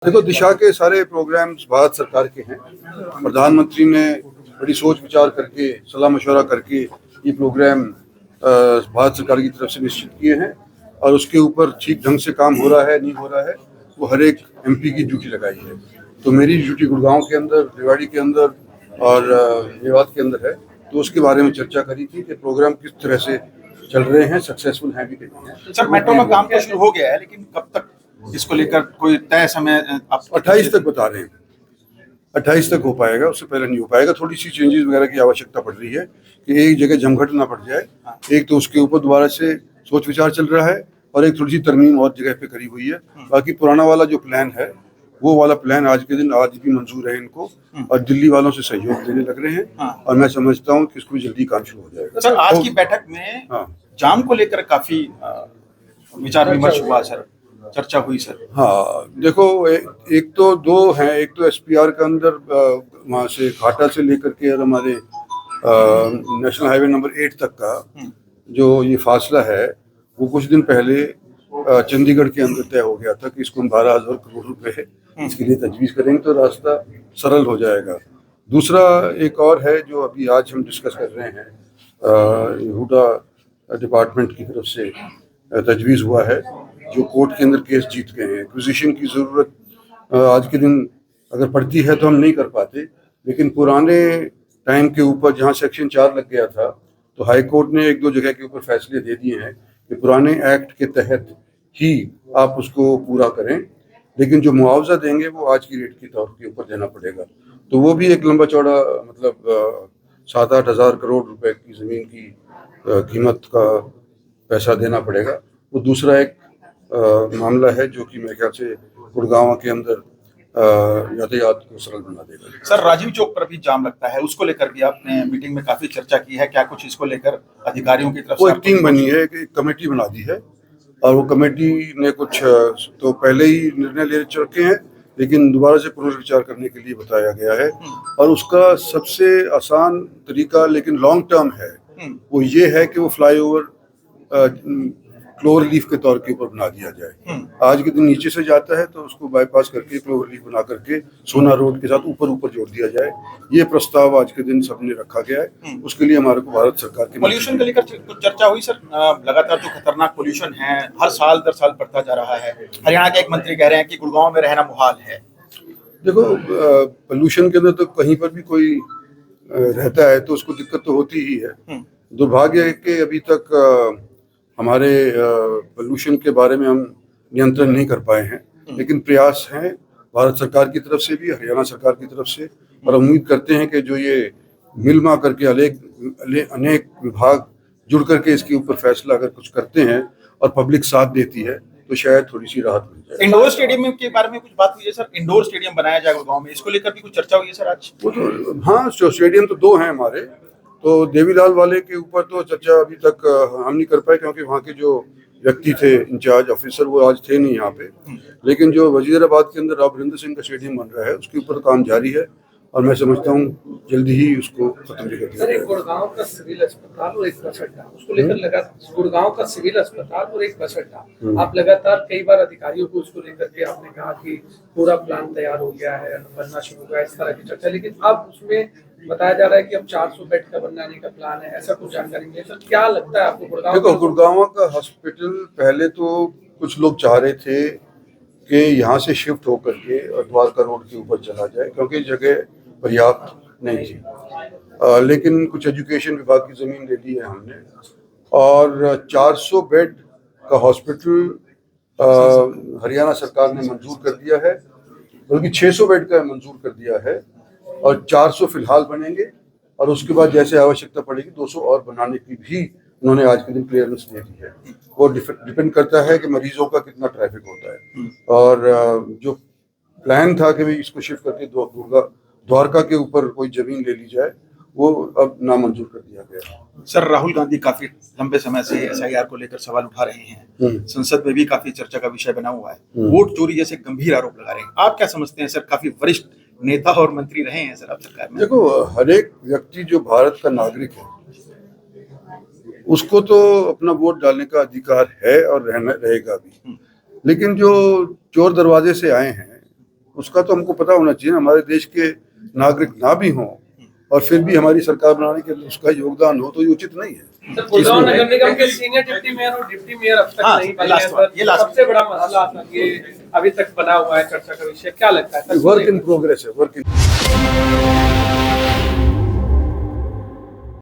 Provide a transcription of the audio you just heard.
देखो, दिशा के सारे प्रोग्राम्स भारत सरकार के हैं। प्रधानमंत्री ने बड़ी सोच विचार करके, सलाह मशवरा करके ये प्रोग्राम भारत सरकार की तरफ से निश्चित किए हैं और उसके ऊपर ठीक ढंग से काम हो रहा है नहीं हो रहा है, वो हर एक एमपी की ड्यूटी लगाई है। तो मेरी ड्यूटी गुड़गांव के अंदर, रेवाड़ी के अंदर और मेवात के अंदर है। तो उसके बारे में चर्चा करी थी कि प्रोग्राम किस तरह से चल रहे हैं, सक्सेसफुल हैं भी कि नहीं है। सर, मेट्रो का काम तो शुरू हो गया है, लेकिन कब तक इसको लेकर कोई तय समय आप 28 तक बता रहे हैं। 28 तक हो पाएगा, उससे पहले नहीं हो पाएगा। थोड़ी सी चेंजेस वगैरह की आवश्यकता पड़ रही है कि एक जगह जमघट ना पड़ जाए। एक तो उसके ऊपर दोबारा से सोच विचार चल रहा है और एक थोड़ी सी तरमीम और जगह पे करी हुई है। बाकी पुराना वाला जो प्लान है, वो वाला प्लान आज के दिन आज भी मंजूर है इनको और दिल्ली वालों से सहयोग देने लग रहे हैं और मैं समझता हूँ कि इसको जल्दी काम शुरू हो जाएगा। सर, आज की बैठक में जाम को लेकर काफी विचार विमर्श हुआ सर, चर्चा हुई सर। हाँ, देखो, एक तो दो हैं। एक तो एसपीआर के अंदर वहाँ से घाटा से लेकर के और हमारे नेशनल हाईवे नंबर 8 तक का जो ये फासला है, वो कुछ दिन पहले चंडीगढ़ के अंदर तय हो गया था कि इसको हम 12,000 करोड़ रुपए इसके लिए तजवीज़ करेंगे तो रास्ता सरल हो जाएगा। दूसरा एक और है जो अभी आज हम डिस्कस कर रहे हैं, हुडा डिपार्टमेंट की तरफ से तजवीज़ हुआ है, जो कोर्ट के अंदर केस जीत गए हैं। एक्विजिशन की ज़रूरत आज के दिन अगर पड़ती है तो हम नहीं कर पाते, लेकिन पुराने टाइम के ऊपर जहाँ सेक्शन 4 लग गया था, तो हाई कोर्ट ने एक दो जगह के ऊपर फैसले दे दिए हैं कि पुराने एक्ट के तहत ही आप उसको पूरा करें, लेकिन जो मुआवजा देंगे वो आज की रेट के तौर के ऊपर देना पड़ेगा। तो वो भी एक लंबा चौड़ा मतलब 7-8 हज़ार करोड़ रुपए की ज़मीन की कीमत का पैसा देना पड़ेगा। वो दूसरा एक मामला है जो कि मेरे ख्याल से गुड़गांव के अंदर यातायात को सरल बना देगा। सर, राजीव चौक पर भी जाम लगता है, उसको लेकर भी आपने मीटिंग में काफी चर्चा की है। क्या कुछ इसको लेकर अधिकारियों की तरफ वो से एक टीम बनी है, एक कमेटी बना दी है और वो कमेटी ने कुछ तो पहले ही निर्णय ले चुके हैं, लेकिन दोबारा से पुनर्विचार करने के लिए बताया गया है। और उसका सबसे आसान तरीका लेकिन लॉन्ग टर्म है, वो ये है कि वो फ्लाईओवर क्लोवर लीफ के तौर के ऊपर बना दिया जाए। आज के दिन नीचे से जाता है तो उसको बाईपास करके क्लोवर लीफ बना करके सोना रोड के साथ ऊपर जोड़ दिया जाए। ये प्रस्ताव आज के दिन सबने रखा गया है। उसके लिए हमारे को भारत सरकार के पोल्यूशन को लेकर कुछ चर्चा हुई सर। लगातार जो खतरनाक पोल्यूशन है, हर साल दर साल बढ़ता जा रहा है। हरियाणा के एक मंत्री कह रहे हैं कि गुड़गांव में रहना मुहाल है। देखो, पोल्यूशन के अंदर तो कहीं पर भी कोई रहता है तो उसको दिक्कत तो होती ही है। दुर्भाग्य है कि अभी तक हमारे पोल्यूशन के बारे में हम नियंत्रण नहीं कर पाए हैं, लेकिन प्रयास हैं भारत सरकार की तरफ से भी, हरियाणा सरकार की तरफ से, और उम्मीद करते हैं कि जो ये मिलमा करके अनेक विभाग जुड़ करके इसके ऊपर फैसला अगर कुछ करते हैं और पब्लिक साथ देती है तो शायद थोड़ी सी राहत मिल जाए। इंडोर स्टेडियम के बारे में कुछ बात हुई है सर? इंडोर स्टेडियम बनाया जाएगा गुड़गांव में, इसको लेकर भी कुछ चर्चा हुई है सर आज? वो तो हाँ, स्टेडियम तो 2 हैं हमारे। तो देवीलाल वाले के ऊपर तो चर्चा अभी तक हम नहीं कर पाए, क्योंकि वहाँ के जो व्यक्ति थे इंचार्ज ऑफिसर वो आज थे नहीं यहाँ पे। लेकिन जो वजीराबाद के अंदर राव सिंह का स्टेडियम बन रहा है उसके ऊपर काम जारी है और मैं समझता हूँ जल्दी ही उसको खत्म भी कर दिया जाएगा। गुड़गांव का सिविल अस्पताल और एक बस अड्डा, उसको लेकर लगातार गुड़गांव का सिविल अस्पताल और एक बस अड्डा, आप लगातार कई बार अधिकारियों को उसको लेकर के आपने कहा कि पूरा प्लान तैयार हो गया है, बनना शुरू हुआ है, इस तरह की चर्चा, लेकिन अब उसमें बताया जा रहा है कि अब 400 बेड का बनाने का प्लान है, ऐसा कुछ जानकारी मिली सर? क्या लगता है आपको गुड़गांव? देखो, गुड़गांव का हॉस्पिटल पहले तो कुछ लोग चाह रहे थे कि यहाँ से शिफ्ट होकर के द्वारका रोड के ऊपर चला जाए, क्योंकि जगह पर्याप्त नहीं थी। लेकिन कुछ एजुकेशन विभाग की ज़मीन ले ली है हमने और 400 बेड का हॉस्पिटल हरियाणा सरकार ने मंजूर कर दिया है, बल्कि 600 बेड का मंजूर कर दिया है और 400 फिलहाल बनेंगे और उसके बाद जैसे आवश्यकता पड़ेगी 200 और बनाने की भी उन्होंने आज के दिन क्लियरेंस दे दी है। वो डिपेंड करता है कि मरीजों का कितना ट्रैफिक होता है और जो प्लान था कि भाई इसको शिफ्ट करके द्वारका के ऊपर कोई जमीन ले ली जाए, वो अब नामंजूर कर दिया गया। सर, राहुल गांधी काफी लंबे समय से एसआईआर को लेकर सवाल उठा रहे हैं, संसद में भी काफी चर्चा का विषय बना हुआ है, वोट चोरी जैसे गंभीर आरोप लगा रहे हैं। आप क्या समझते हैं सर? काफी वरिष्ठ नेता और मंत्री रहे हैं सर आप सरकार में। देखो, हर एक व्यक्ति जो भारत का नागरिक है उसको तो अपना वोट डालने का अधिकार है और रहना रहेगा भी, लेकिन जो चोर दरवाजे से आए हैं उसका तो हमको पता होना चाहिए। हमारे देश के नागरिक ना भी हों और फिर भी हमारी सरकार बनाने के लिए उसका योगदान हो तो ये उचित नहीं है। सर, गुड़गांव नगर निगम के सीनियर डिप्टी मेयर और डिप्टी मेयर अब तक हाँ, नहीं बने लास्ट हैं, बात, ये लास्ट सबसे बड़ा मसला था ये अभी तक बना हुआ है चर्चा का विषय, क्या लगता है? वर्क इन प्रोग्रेस है, वर्क इन